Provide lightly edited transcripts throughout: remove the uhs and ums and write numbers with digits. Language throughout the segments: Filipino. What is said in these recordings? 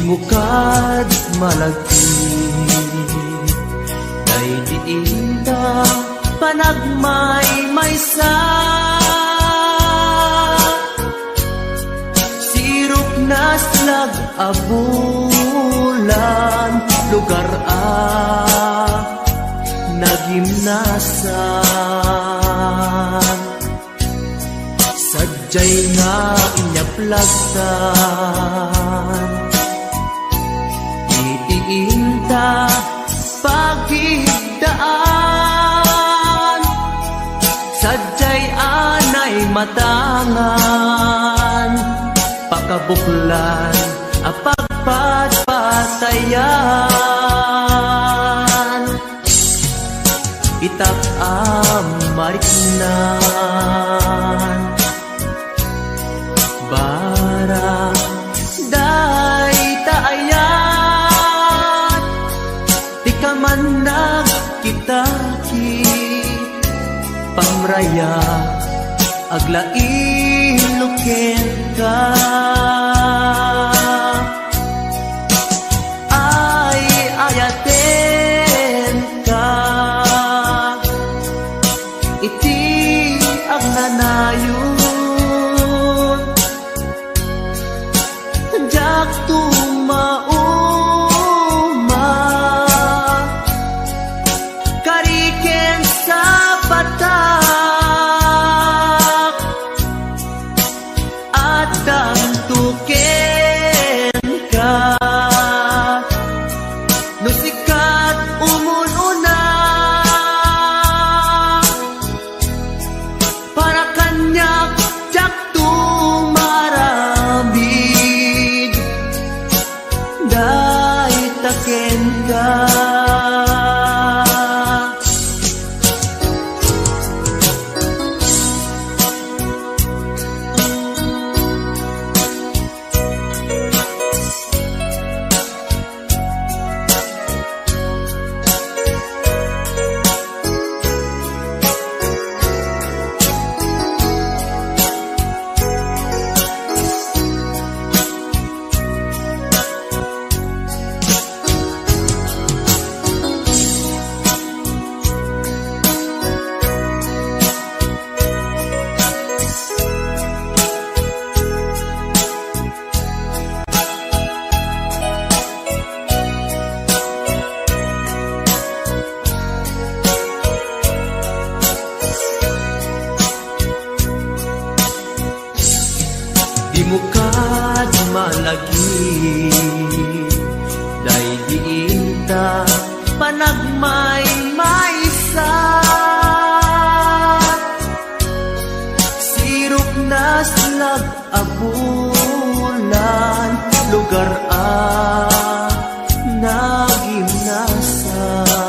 Imukad malagi day diinda panagmay maysa sirok naslag abulan lugar nagimnasan sadyay nga inyaplagtan itiinta pagigdaan sadyay anay matangan pakabuklan apagpatpatayan itak mariknan bara day taayan di ka man nagkitaki pamraya aglain luken ka ay ayaten ka iti agnanayon jak tumauma kariken sa patak at damtuken ka no sikat umununa para kanyak jak tumarabig day taken ka imukad malagi day diinta panagmay maysa sirok naslag abulan lugar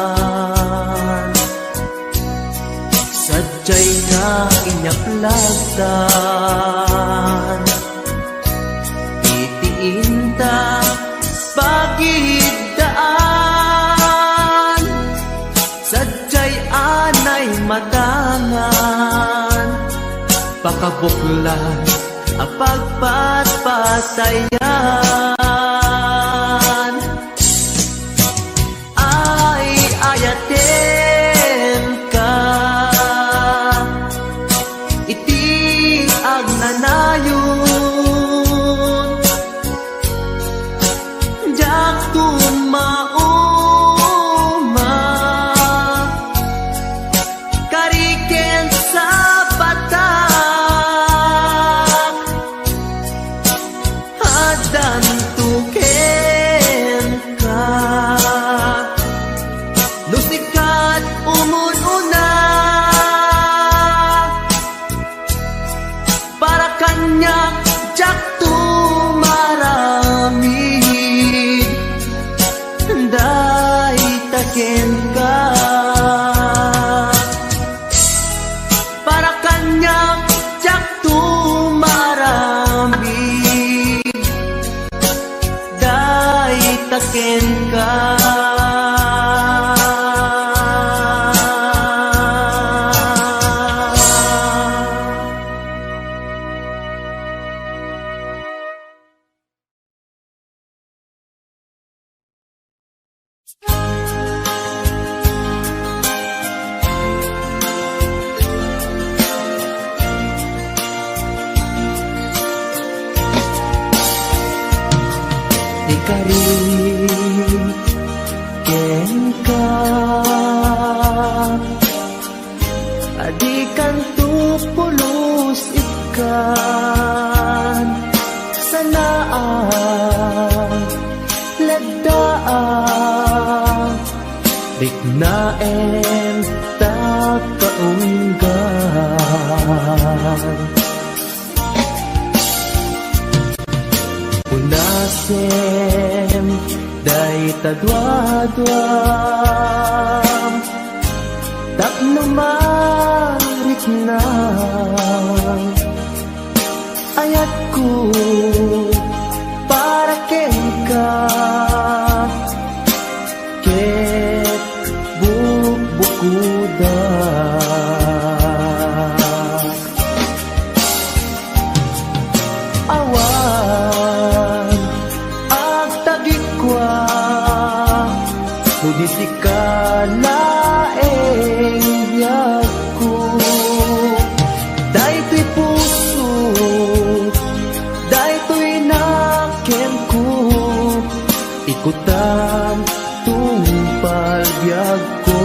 nagimnasan sadyay na inyaplagtan itiinta pagigdaan sadyay anay matangan pakabuklan apagpatpatayan ay ayaten ka iti agnanayon jak tumauma kariken sa patak adan tuken ka no sikat umununa para kanyak jak tumaramid day taken ka para kanyak jak tumaramid day taken ka Ikari ken ka adikan tu pulos ikan sanaan lagdaan riknaen ta kaunggan Unasem day tadwadwam tapno marik na ayat ko para ken ka ket bukuda awan ag tagikwa Hudi si kalaeng biyag ko Dayto'y puso Dayto'y nakem ko Ikutan tumpal biyag ko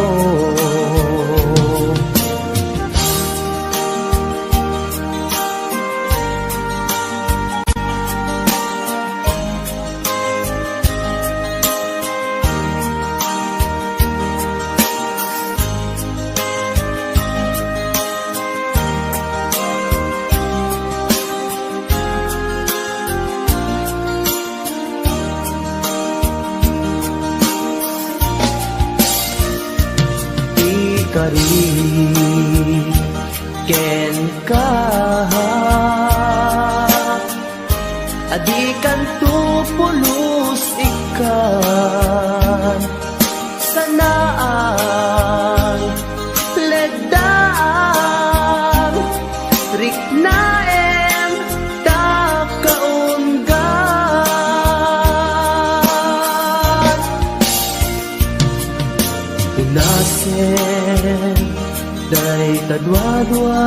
Ikari ken ka adikan tu pulos ikan sanaan ledaan riknaen ta kaunggan Unasen day tadwadwam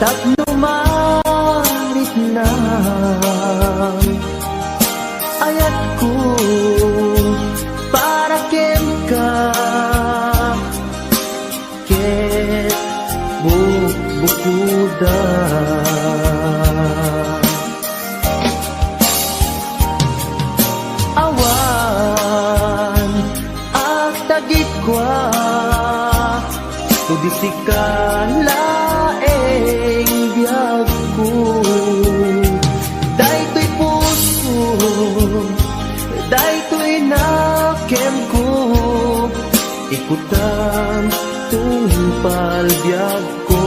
tapno marit na ayat ko para ken ka ket bukuda awan ag tagikwa Hudi si kalaeng biyag ko Dayto'y puso Dayto'y nakem ko Ikutan tumpal biyag ko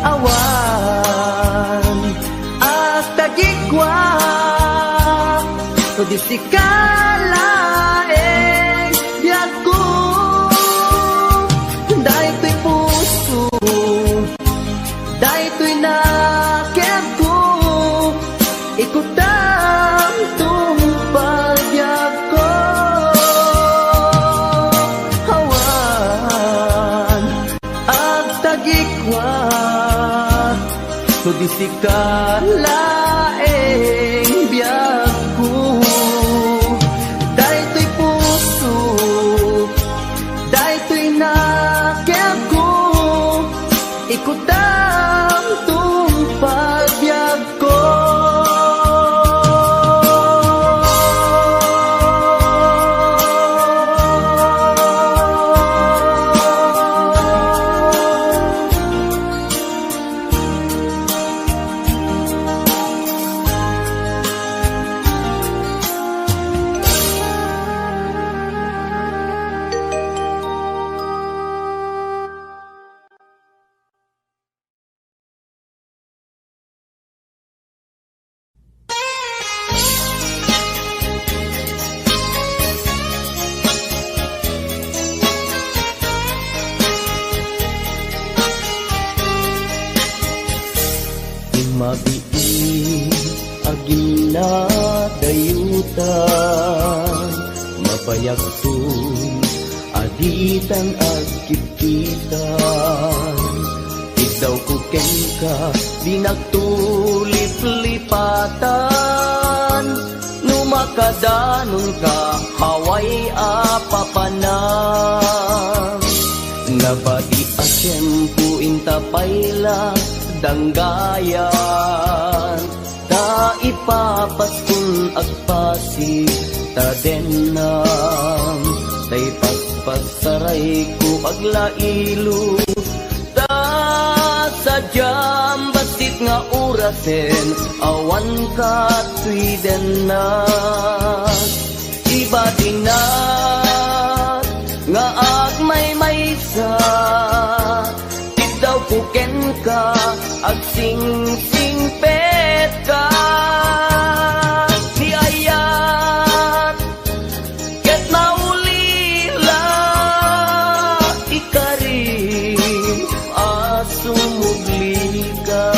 Awan at tagikwa Hudi si kalaeng biyag ko Dayto'y puso Dayto'y nakem ko Ikutan tumpal biyag ko Awan ag tagikwa Hudi si kalaeng biyag ko Dayto'y puso Dayto'y nakem ko Ikutan tumpal biyag ko Mabiin agin na dayutan, mapayagtun aditan agkit-kitan. Daw kuken ka, di nagtulip-lipatan. Numakadanon ka, haway apapanang. Nabati a tiyempo intapayla danggayan. Ta ipapaskun agpasig ta denam. Tay pagpasaray ko aglailo. Sadyam basit nga urasen, awan ka tuiden na. Iba din na nga agmay-maysa, daw kuken ka, agsing-singpet ka. Ni ayat, ket naulila, ikarin, sumugli ka.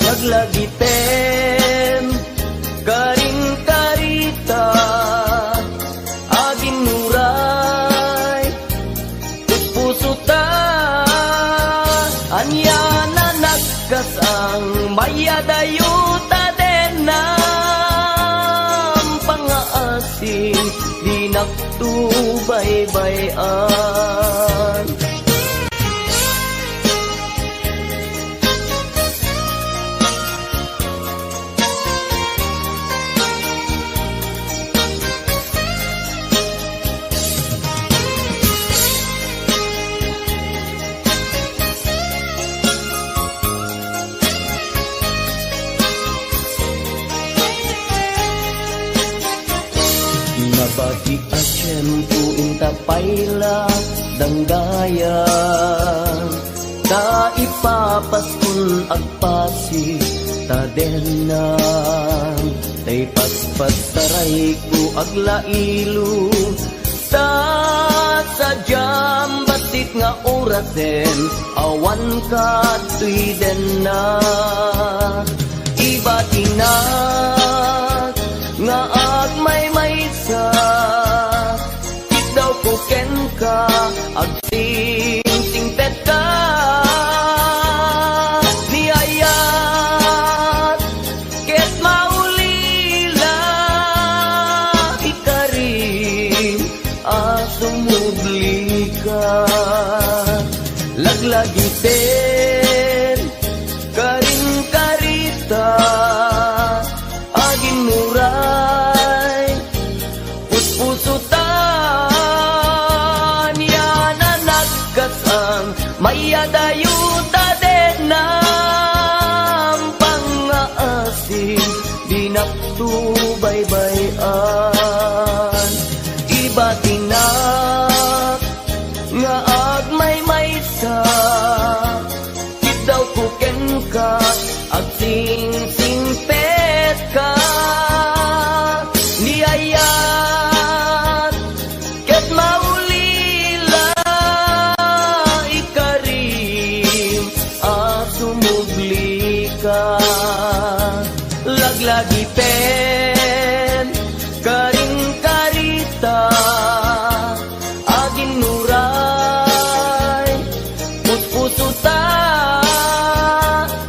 Naglagiten, karin-karita, agin nuray, puso ta. Anya na nagkas ang mayadayuta den ng pangaasin, di nagtubay-bayan. Nabati a tiyempo intapayla danggayan. Ta ipapaskun agpasig ta denam. Tay paspasaray ko aglailo. Ta sadyam basit nga orasen, awan ka tuiden na. Iba tinag nga agmay-maysa, daw kuken ka, agsing-singpet ka. Ni ayat, ket maulila, ikarin, sumugli ka. Laglagiten, karin-karita, agin muray, puspusutan, yan na nagkasang mayadayuta den ng pangaasin, di nagtubay-bayan. Iba tinak nga agmay-maysa, daw kuken ka, agsing-singpet ka. Ni ayat, ket maulila, ikarim, sumugli ka. Laglagiten, karin-karita, agin nuray, puspusuta.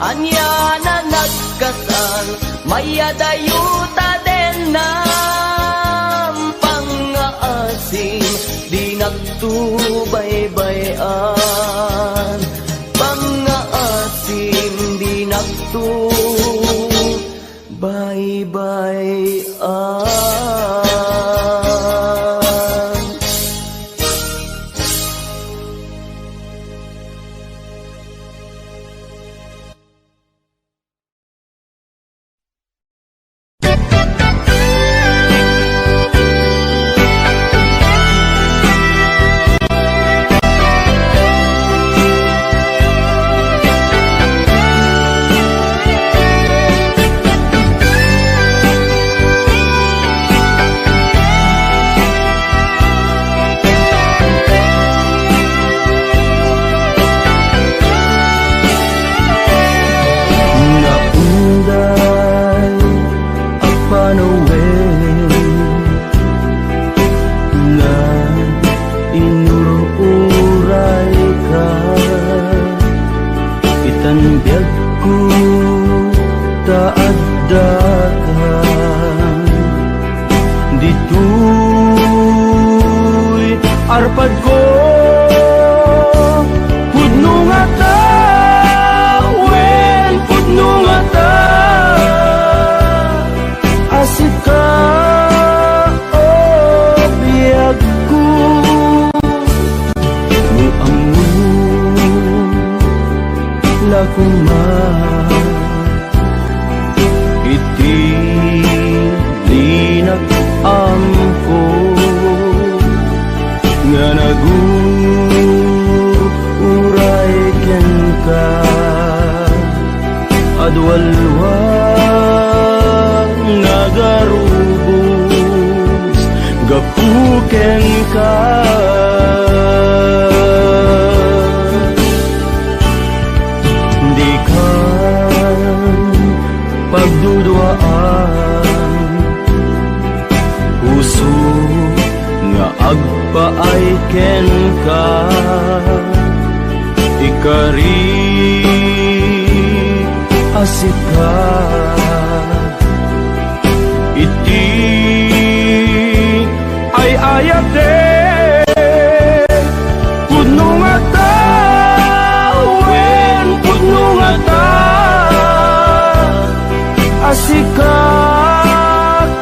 Anya na nagkasang mayadayuta den ng pangaasin, di nagtubay-bayan. Pangaasin, di nagtubay-bayan. taaddakan dito'y arpad ko pudno nga ta wen pudno nga ta asit ka o biyag ko muangon lakong iti dinag-ampo nga naguray ken ka adwalwang nagarubos gapuken ka di ka pagduduaan puso nga agpaay ken ka ikari asika iti ay ayate pudno nga ta wen pudno nga ta asika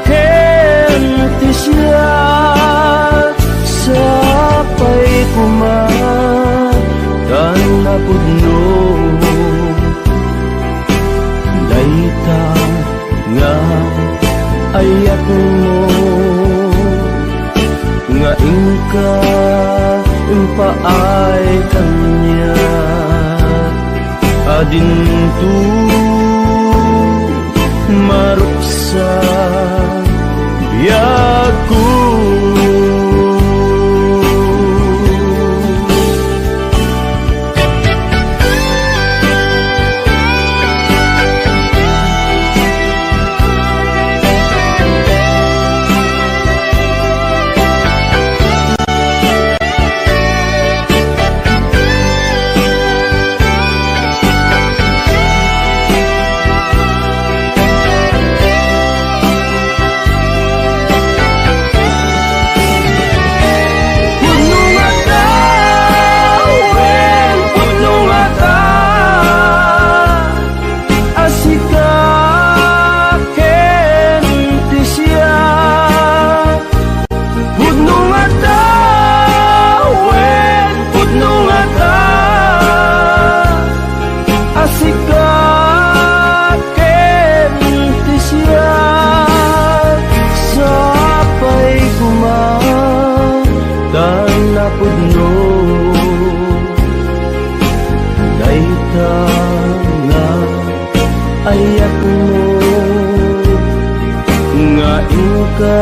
ken ti siya sapay kumatan na pudno dayta nga ayak mo nga ingka impaay kanya adinto maruksa biyag ko pudno dayta nga ayak mo nga ingka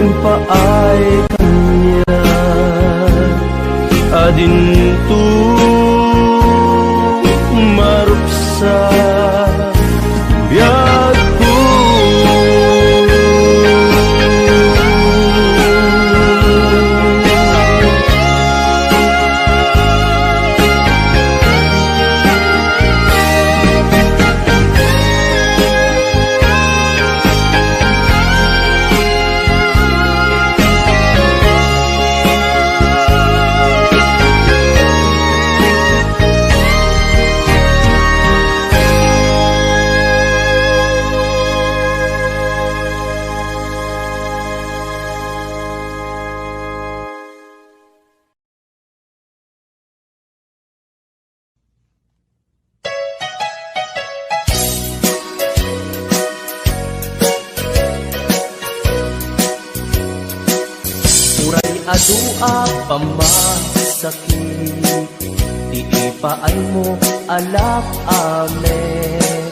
impaay kanya adinto maruksa biyag ko adua pamasakit iipaay mo alak amet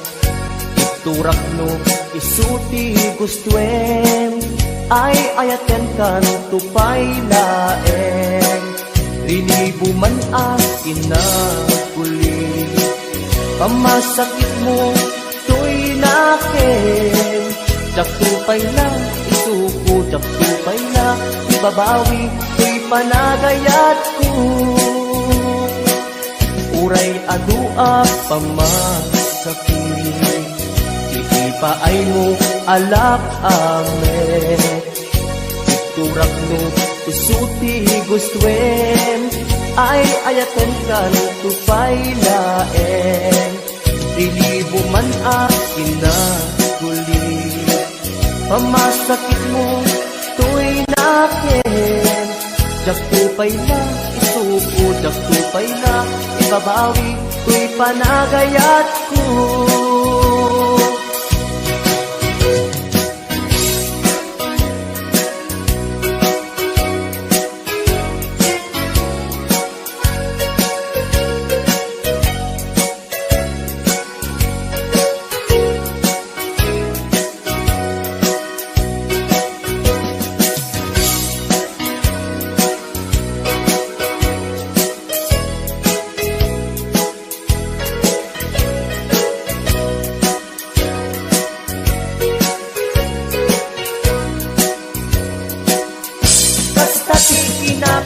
iturak no isuti gustuen ay ayaten kan tupay laeng rinibuman at inaguli pamasakit mo to'y nakin tupay na isuko tupay na babawi ko'y panagayat ko uray adua pamasakit paay mo alak amen. Turak no usuti gustwen, ay ayaten kan tupay laen. Rilibo man akin na guli, pamasakit mo to'y nakin. Jak tupay na isuko, jak tupay na ibabawi, to'y panagayat ko.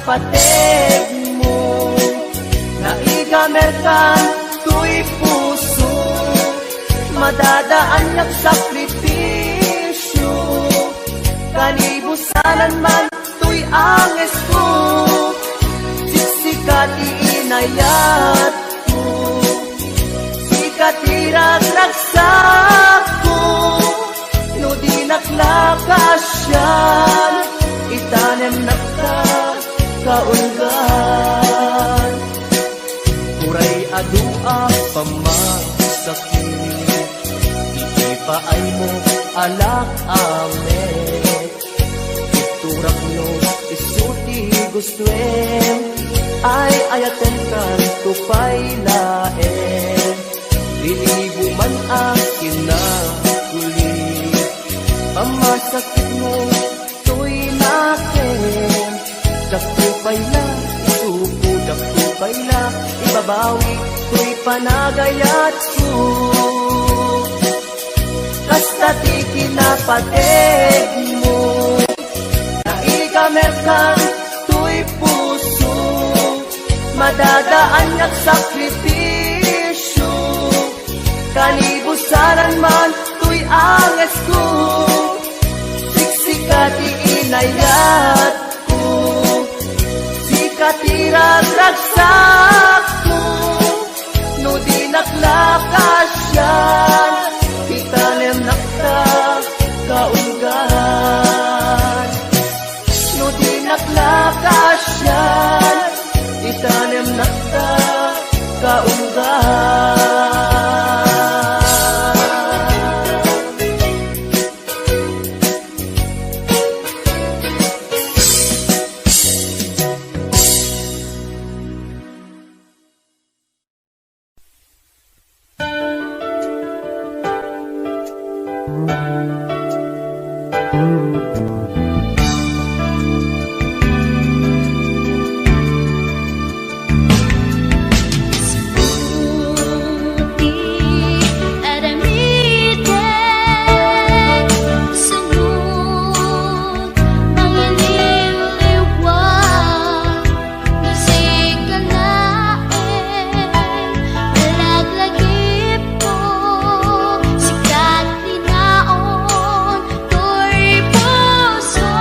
Pateg mo, naigamerkan to'y puso, madadaan niyang sakripisyo, kanibusanan man to'y anges ko, siksikat iinayat ko, sikat iragragsak ko, no di naklakasyan, itanem nakta kaulgan. Uray adua pamasakit, iipaay mo alak amen. Iturak no isuti gustwen, ay ayaten kan tupay laen. Lilibo man akin na kulit, pamasakit mo to'y nakin. Daktupay na, isuko, daktupay na ibabawi, to'y panagayat ko. Kastati kinapateg mo, naigamerkan to'y puso, madadaan niya't sakripisyo, kanibusanan man to'y anges ko, siksikat iinayat katiragragsak ko, no di naklakasyan, itanem nakta kaulgan. No di naklakasyan, itanem nakta kaulgan. Sikat linaon, to'y puso.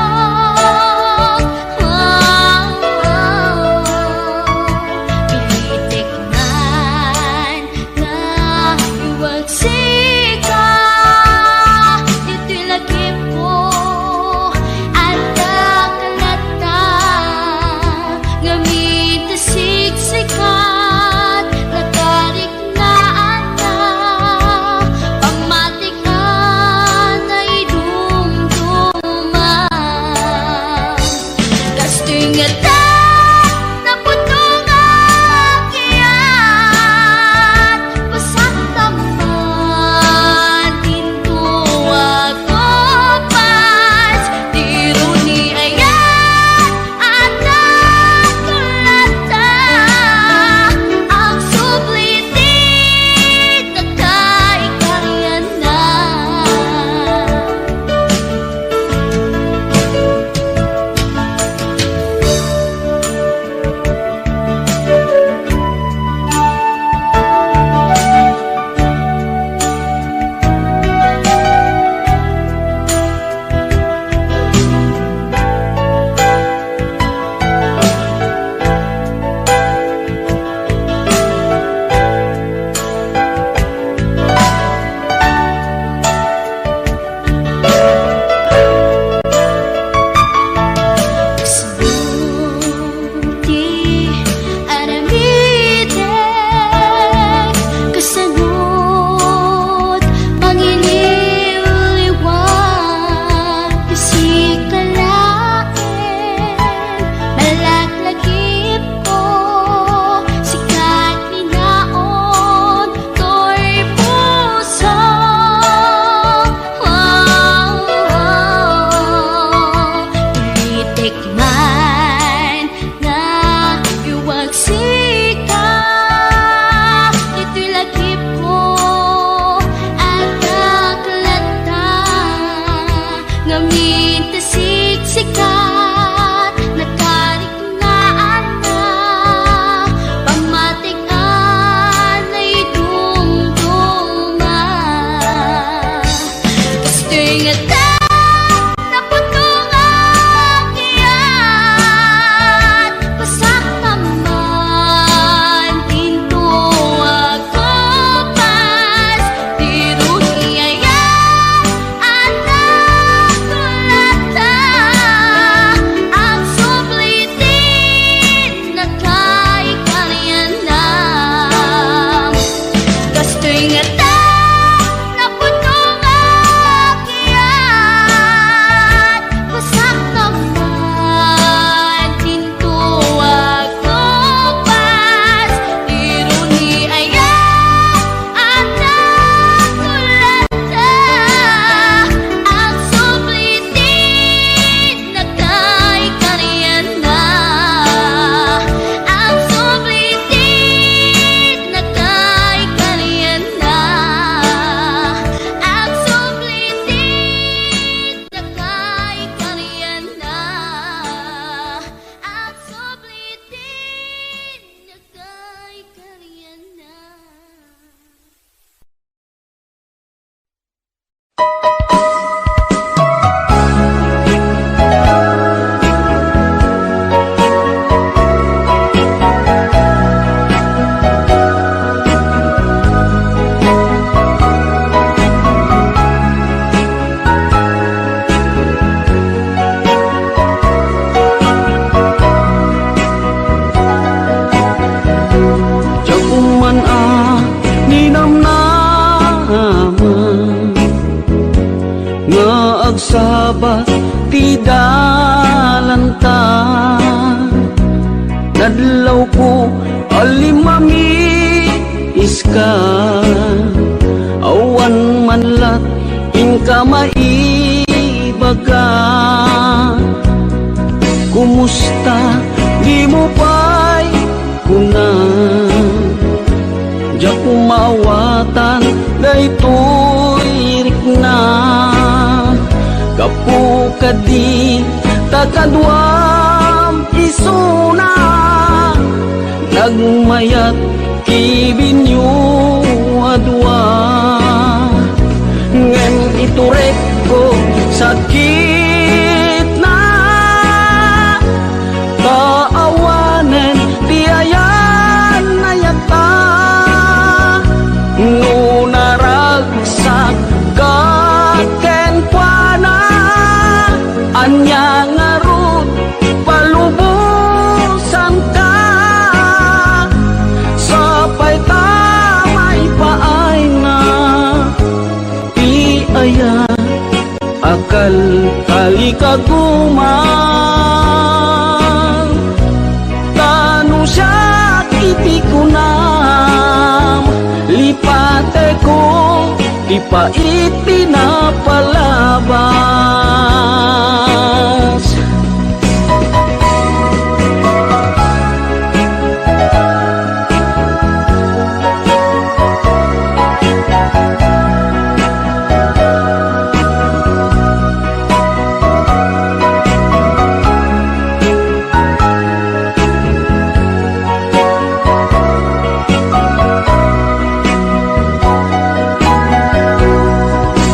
agsabat ti dalanta. Nadlaw ko alimami iska, awan manlat inka maibaga. Kumusta di mo pa'y kuna, diya kumawatan daytoy rikna. Kapu kadi takadwam isuna, nagmayat kibinyo adwa. Ngem iturek ko sakit na, kaawanen tiayan na yata. Nunaragsak kaken kwa na, anya ngarut palubusan ka. Sapay tamay paay na ti aya, akal kalikaguman. Tanu siya iti kunam, lipate ko ipa iti na palabas.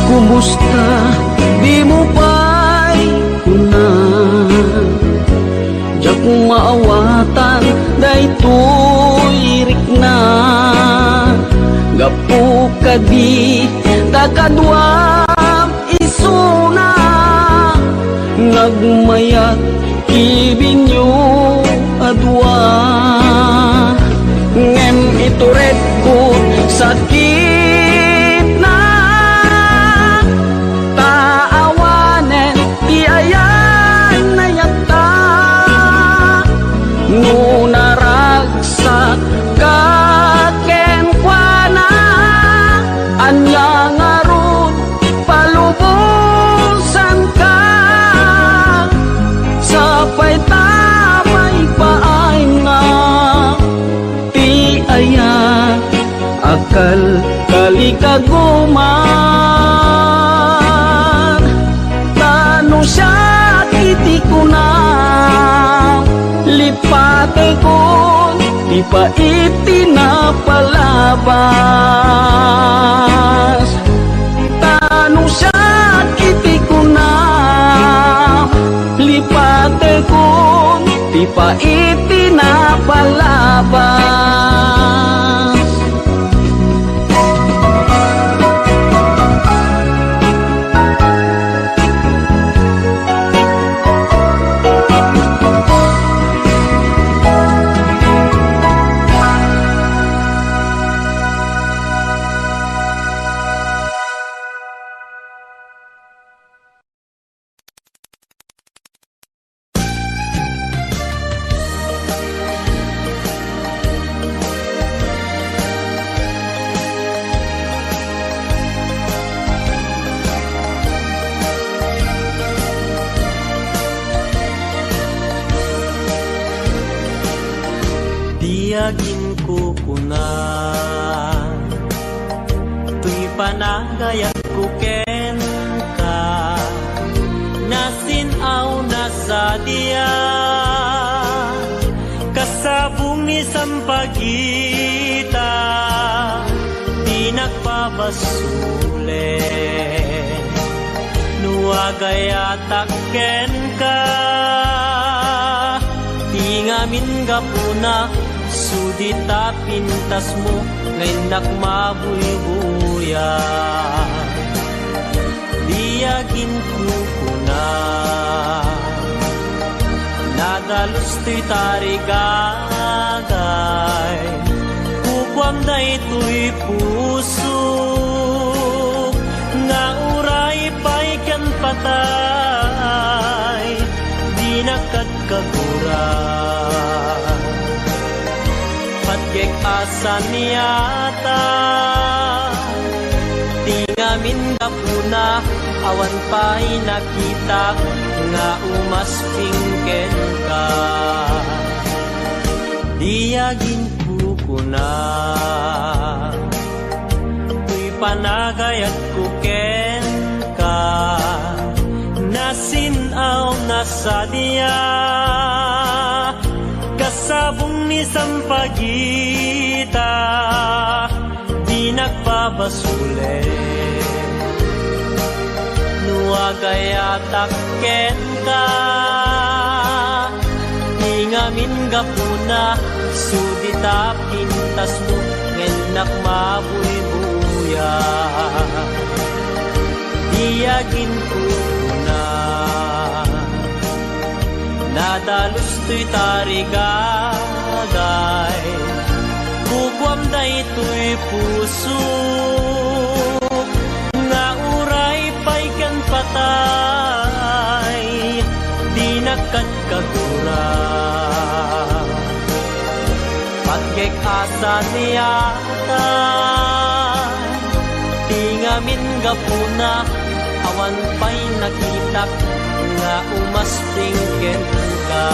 Kumusta di mo pa'y kuna, diya kung maawatan daytoy rikna. Gapu kadi takadwam isuna, nagmayat kibinyo adwa. Ngem ituret ko sakit na, taawanen ti ayan na yata. Nunaragsak kaken kwa na, anya ngarut palubusan ka. Sapay tamay paay nga ti aya, akal kalikaguman. Tanu siya iti kunam, lipate ko ipa iti na palabas. Tanu siya iti kunam, lipate ko ipa iti na palabas. Tiyagin ko kuna, tuy panagayat ko ken ka. Nasinaw na sa diya, kasabong isang pagita, di nagpabasule. Nuwagayatak ken ka, di ngamin gapuna, sudita pintas mo, ngayon nakmabuybuya. Diyagin ko kuna, nadalos to'y tarigagay, kukwam na ito'y puso, nga uray pa'y kan patay, di nakagkagura. Patkek asan niyata, tingamin kapuna, awan pa'y nakita, nga umaspingken ka. Diyagin pukuna, tuy panagayat kuken ka, nasinaw na sadya, kasabong ni sampagita, di nagpabasule. Nuagayatak ken ka, ngamin gapuna, sudita pintas mo, ngenak mabuy-buya. Diyagin ko na, nadalus to'y tarigagay, kukwam da ito'y puso, nga uray pa'y kan patay, di nakagkagura. Patkek asa niyata, tingamin gapuna, awan pa'y nakitak, nga umaspingken ka.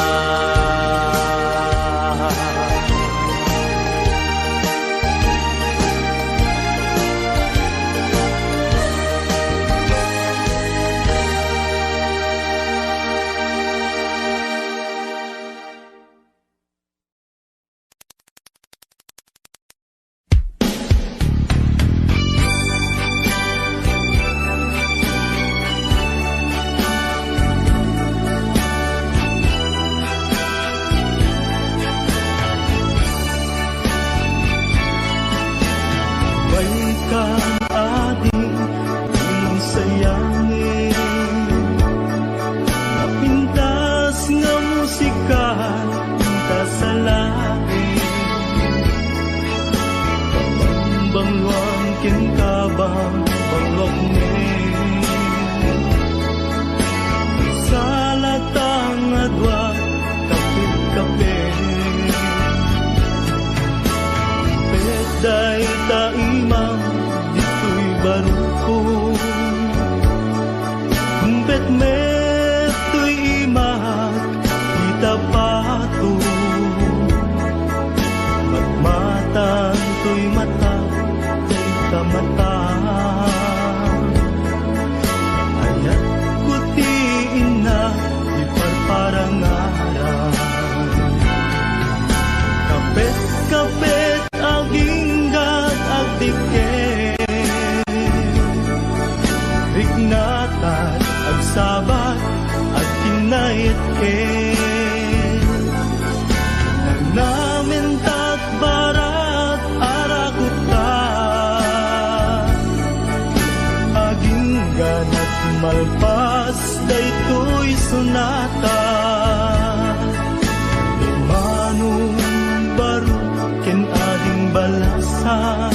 Malpas daytoy sunata, manong baro ken ading balasan,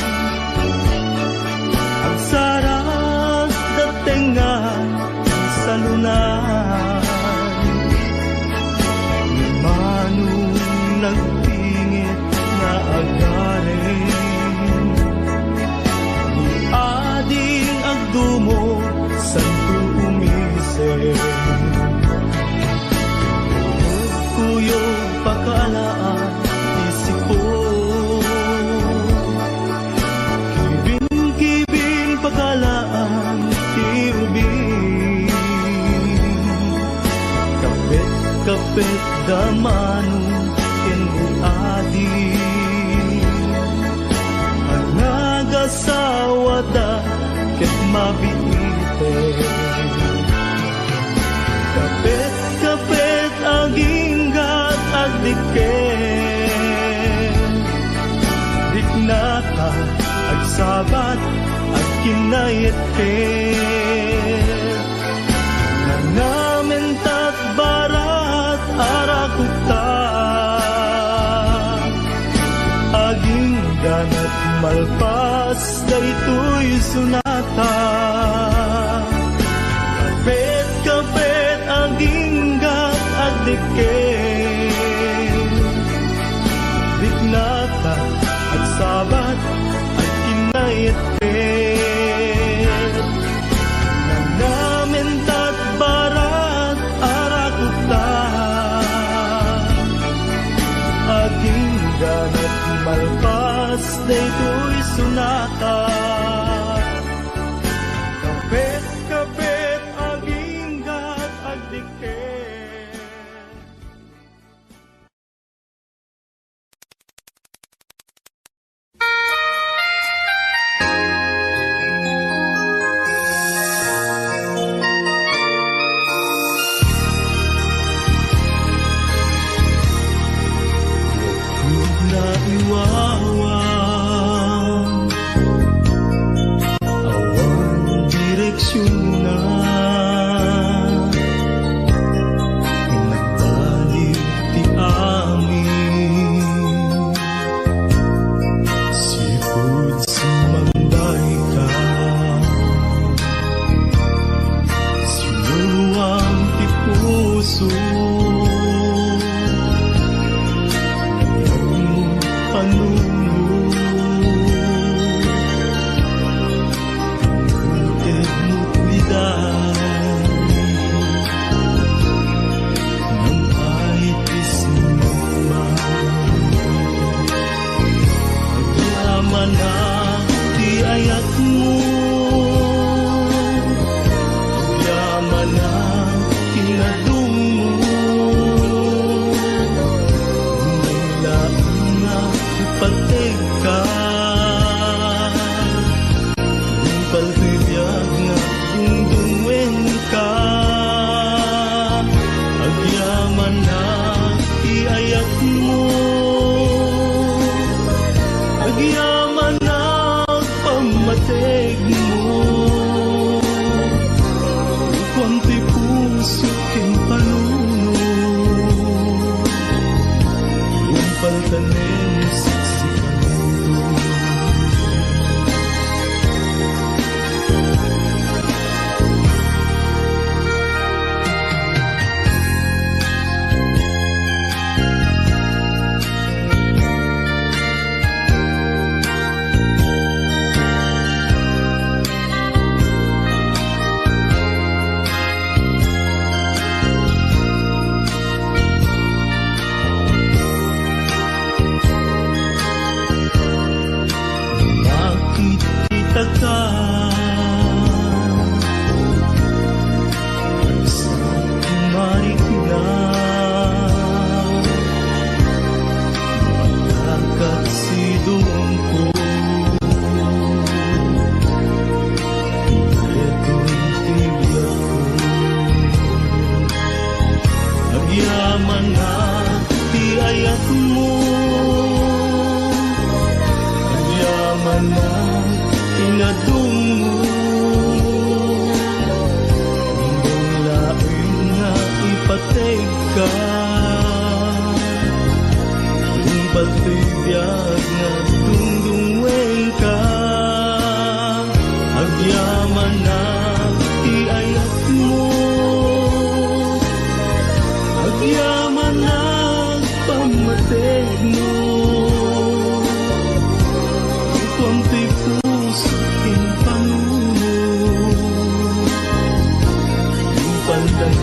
ang sarap datengan sa lunan, manong nagpingit na agarin, ni ading agdumo santo umise, kuyog pakalaan isipo, kibin pakalaan tiubin, kapit damanong kenadi, ang nagasawa da ket mabiite, kapit aginggat agdiken, diknata agsabat agkinayet ken, nangamentat barat arakuta, aging ganat malpas daytoy sunata, kapit malpas daytoy sunata. Kapit aginggat agdiket. Naiwawang awang direksyon na nagbalik ti amin. Sipud sumambay ka, sinuwang ti puso.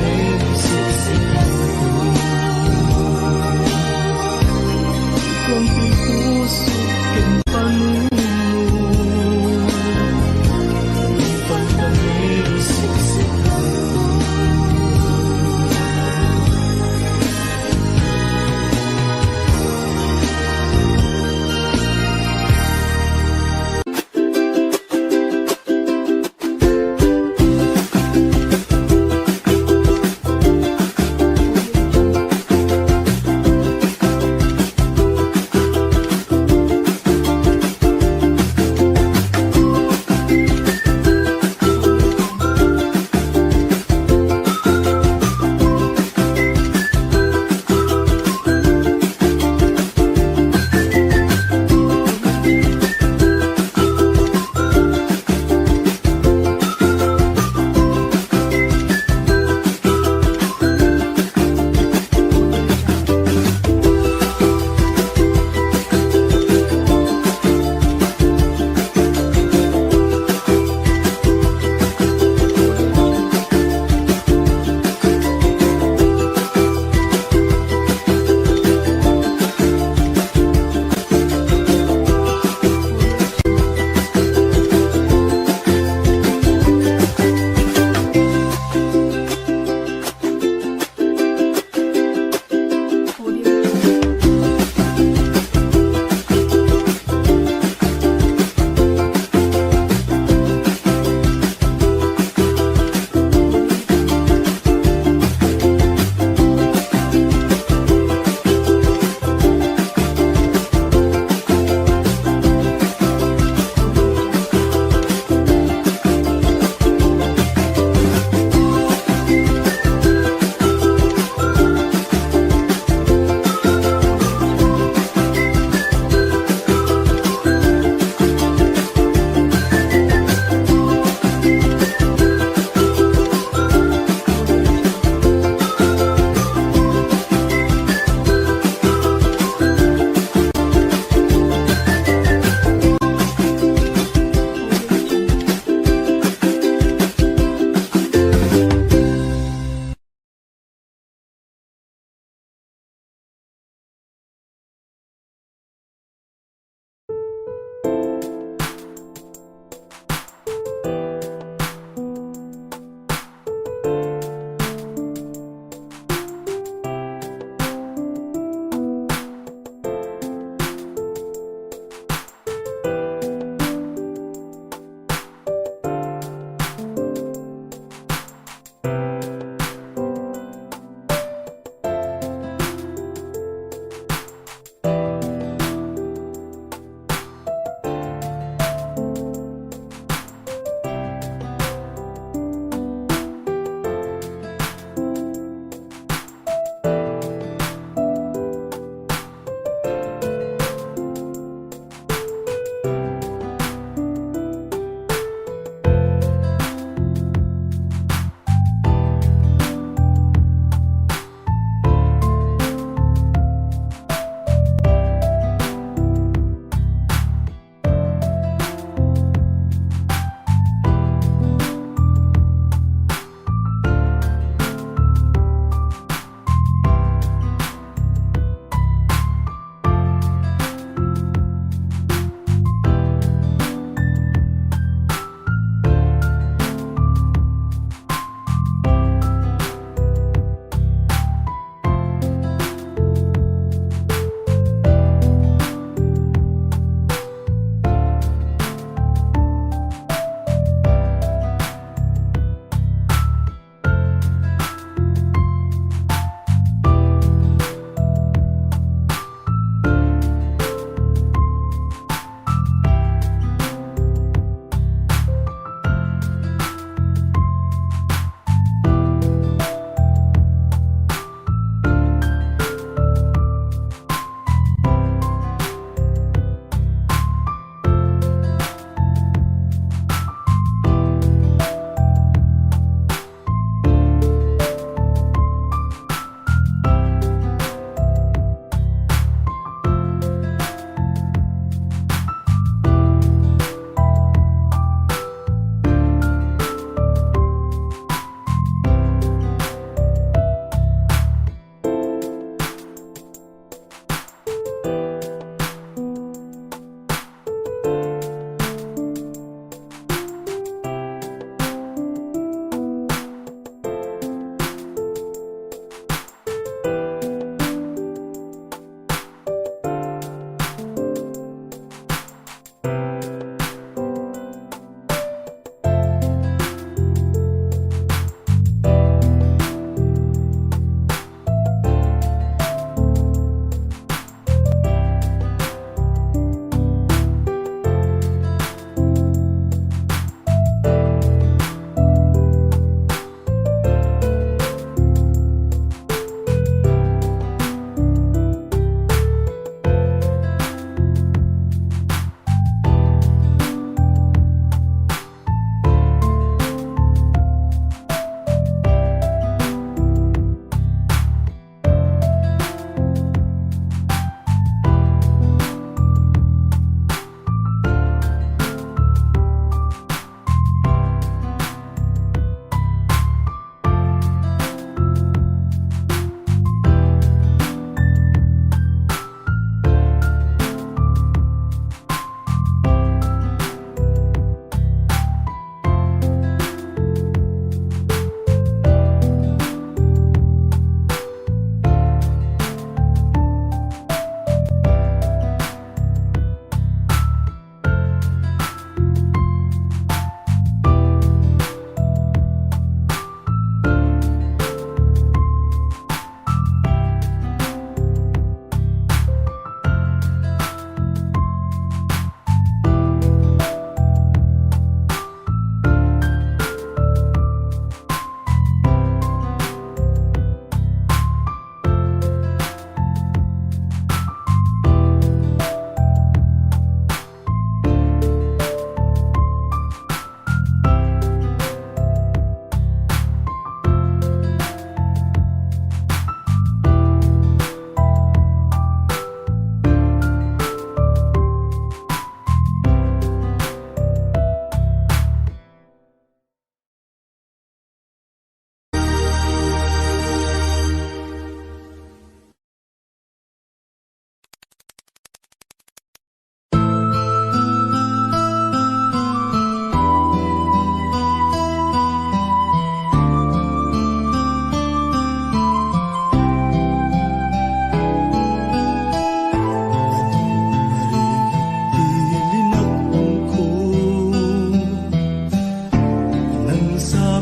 Pandanig siksikan ko.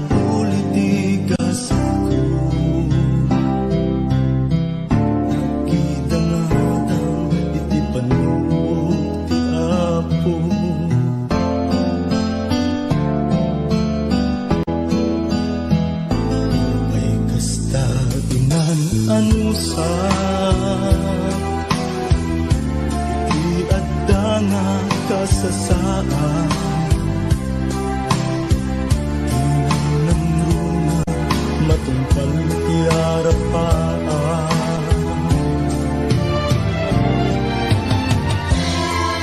politigas ako. Nakidangatan iti panuot ti Apo. Ay kasta inanusan iti adda nga kasasaan. Matungkal ti arapaan.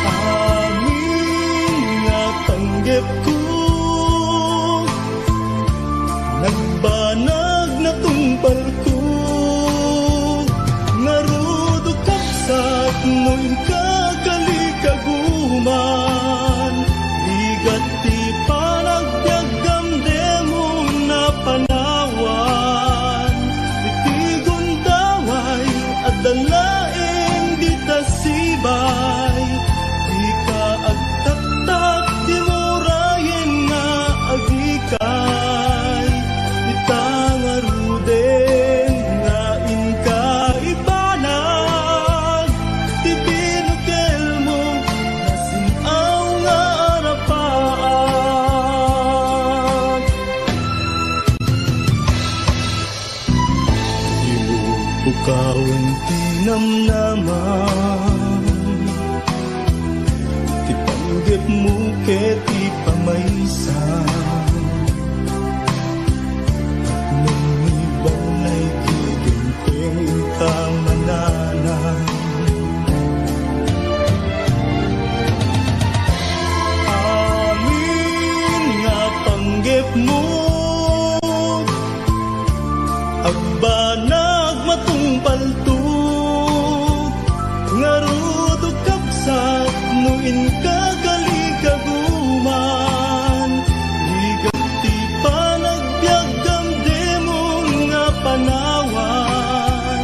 Amin nga tanggep ko, nagbanag na tumpal ko, ngarudo kapsat no'y kakalikaguman, ligat ti panagbiagam demo na panawan, itigon daway at dalaeng di tasibay, di ka agtaktak di murayen nga agikay, itangaruden nga inka ibanag, ti binukel mo nasinaw nga arapaan. Ibubukawan ti namnaman, ti panggep mo ket ti pamaysan, at nung ibalay kiginteng kamananan. Amin nga panggep mo, agbanag matungpal to, ngarudo kapsat nuin kagalikaguman, ligat ti panagbiagam demon nga panawan,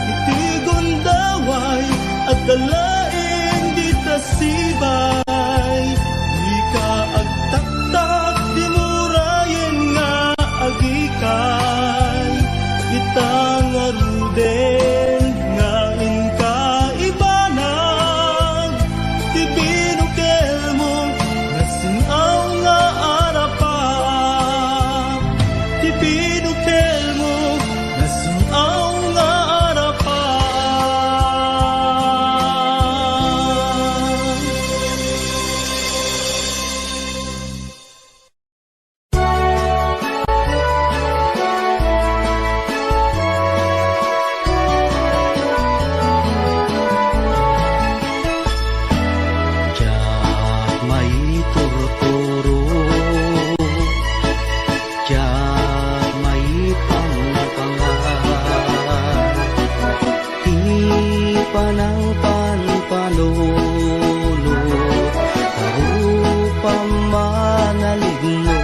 itigon daway at dalaeng di tasibay, di ka agtaktak di murayen nga agikay, itangaruden nga inka ibanag, ti binukel mo nasinaw nga arapaan, ti binukel mo nasinaw nga arapaan. Diyak may turturo, diyak may pangpangan, di panang panpanulo, karupang manaligno,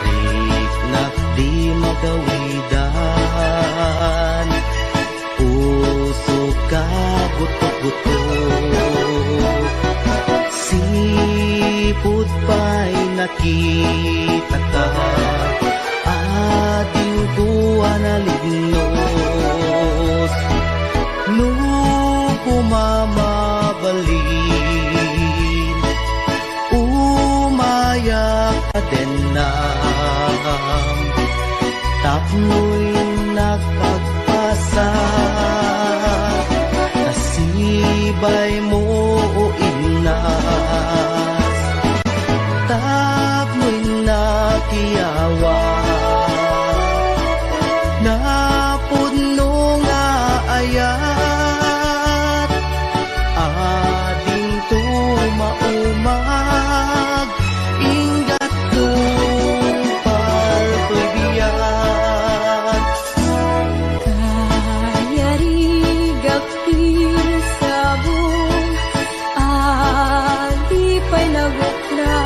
riknak di magawidan, puso ka buto-buto, sipud pa'y nakita ka, ading buwan na lignos, nung pumamabalin, umayak ka din na, tapno'y nakagpasa, nasibay mo o inas, tapno'y nakiyawa, napuno nga ayat, ading tumaumag, ingat tumpal to'y biyak. Kayarigak pisabong, di pa'y nagukla,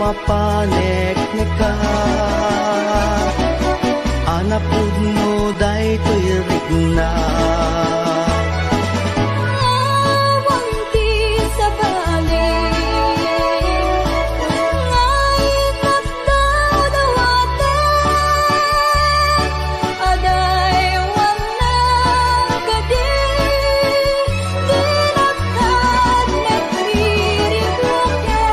mapanek neka anapud mo day to'y rigna. Awang ti sa balik, ngay nagdaw dawaten, aday wanang gadi, dinaghan nagririgloken.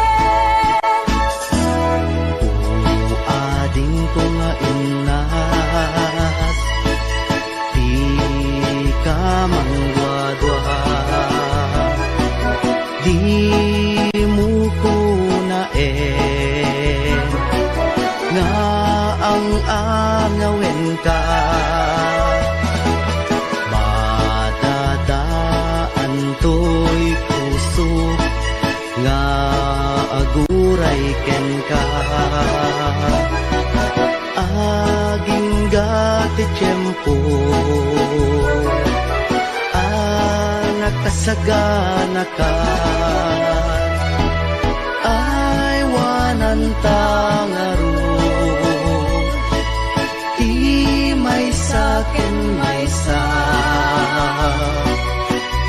Ading ko nga inas, di ka mangwadwa, di mo ko na nga ang angawin ka. Matadaan to'y puso nga aguray ken ka. Aging gati tiyempo nakasagana ka ay wanan tangaro di may sakin may sa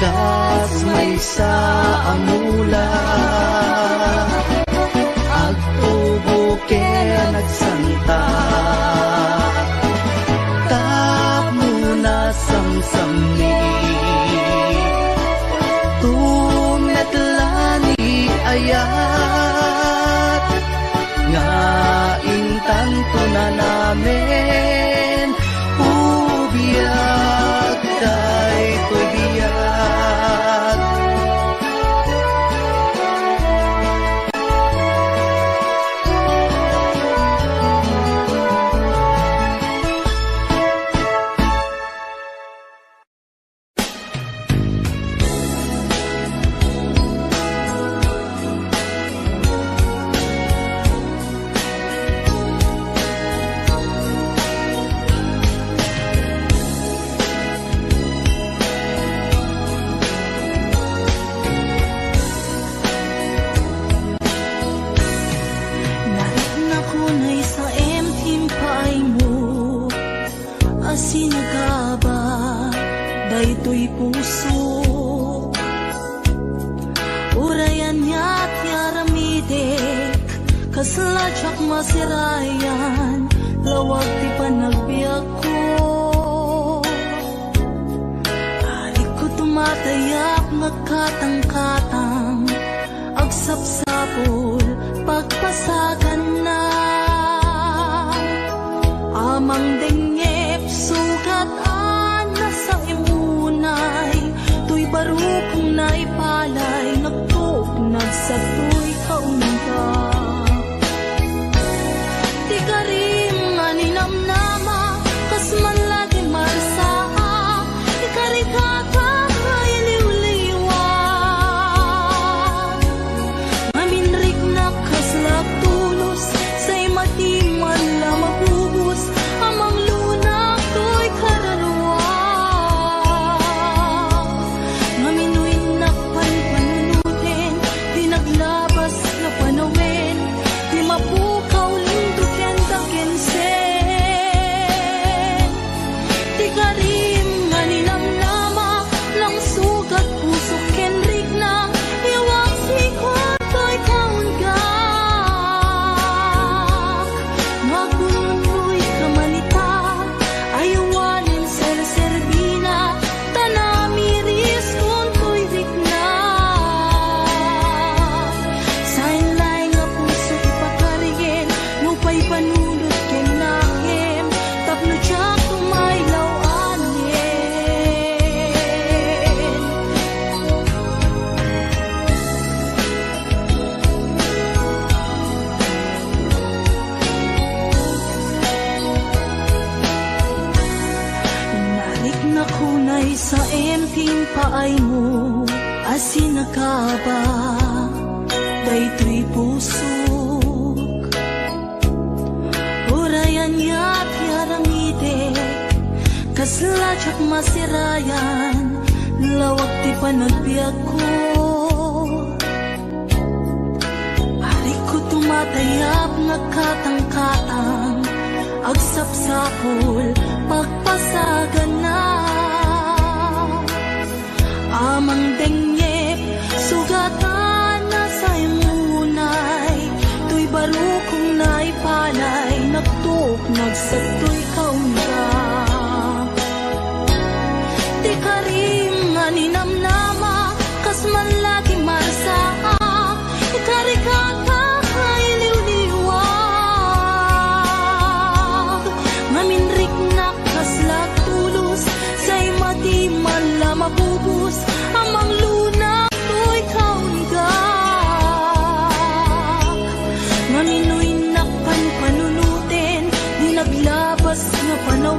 kas may sa amula agtubo ke nagsanta tap muna samsami tumetlani ayat nga intanto na namin ubiyag tay to'y biyag. Narit na kunay sa emtim paay mo, asinagaba, daytoy puso. Urayan niya't yaramidek, kasladyak masirayan, lawag ti panagbiag ko. Alik ko tumatayak, nagkatang-katang, agsapsapol, pagpasagan na. Amang dengep, sugat-an na sa imunay, tuy barukong naipalay, nagtuk, nagsatoy kaunta. Di ka rin maninamnama, kas man lagi marsaa, di ka rin kakay liwliwan. Maminrig na kaslap tulos, say matiman la mabubos, amang lunak to'y karaluwang. Maminoy na panpanunutin, di naglabas na panawin, di mapukaw linduken dakensen. Di ka rin maninamnama, lang sugat puso kenrik na, iwag si kwarto'y kaunggak. Magunoy kamanita, ayawanin ser-serbina, tanamiris kung to'y rikna. Sainlay nga puso ipakarigin, nupay panulot ken nahem, tapno tiyak tumaylaw anin. Narik na kunay sa emting paay mo, asinagaba, daytoy pusok. Urayan ya't yaramidek, kasladyak masirayan, lawag ti panagbiag ko. Ari ko matayap nga katang-katang agsapsapol pagpasagana amang dengyep sugatan na sa imunay tuy baro kong naipalay nagtuok nagsatoy kaunga di karim nga ninamnama kas man lagi marsaa ikarikata iliw-liwag ngaminrik na kaslag tulus say mati man la mabubus amang luna to'y kaunga nganinoy nakpan panunutin di naglabas nga panahon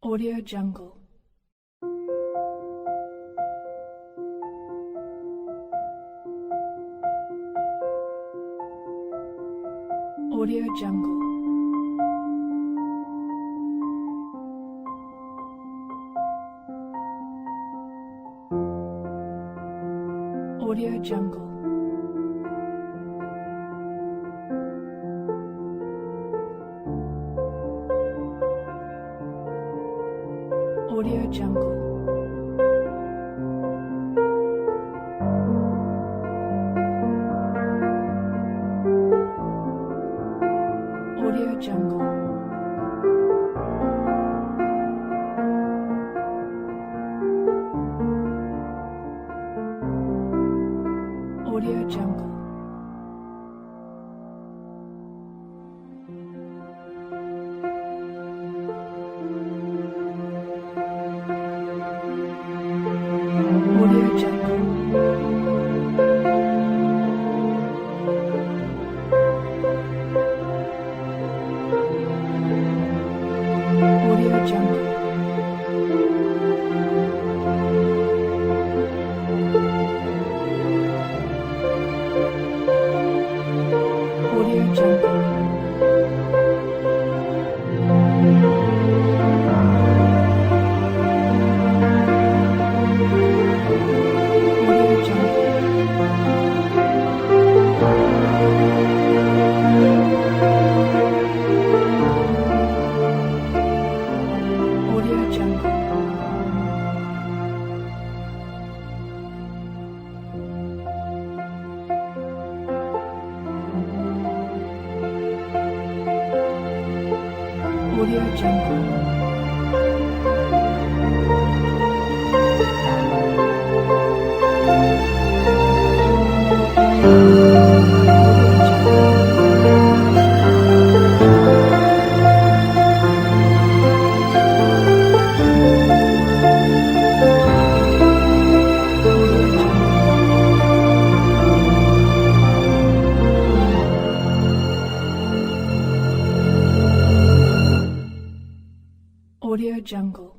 Audio Jungle. Audio Jungle. Audio Jungle. Audio Jungle. Audio Jungle. Audio Jungle. Audio Jungle. Audio Jungle. Audio Jungle. Audio Jungle. Audio Jungle. Audio Jungle. Audio Jungle.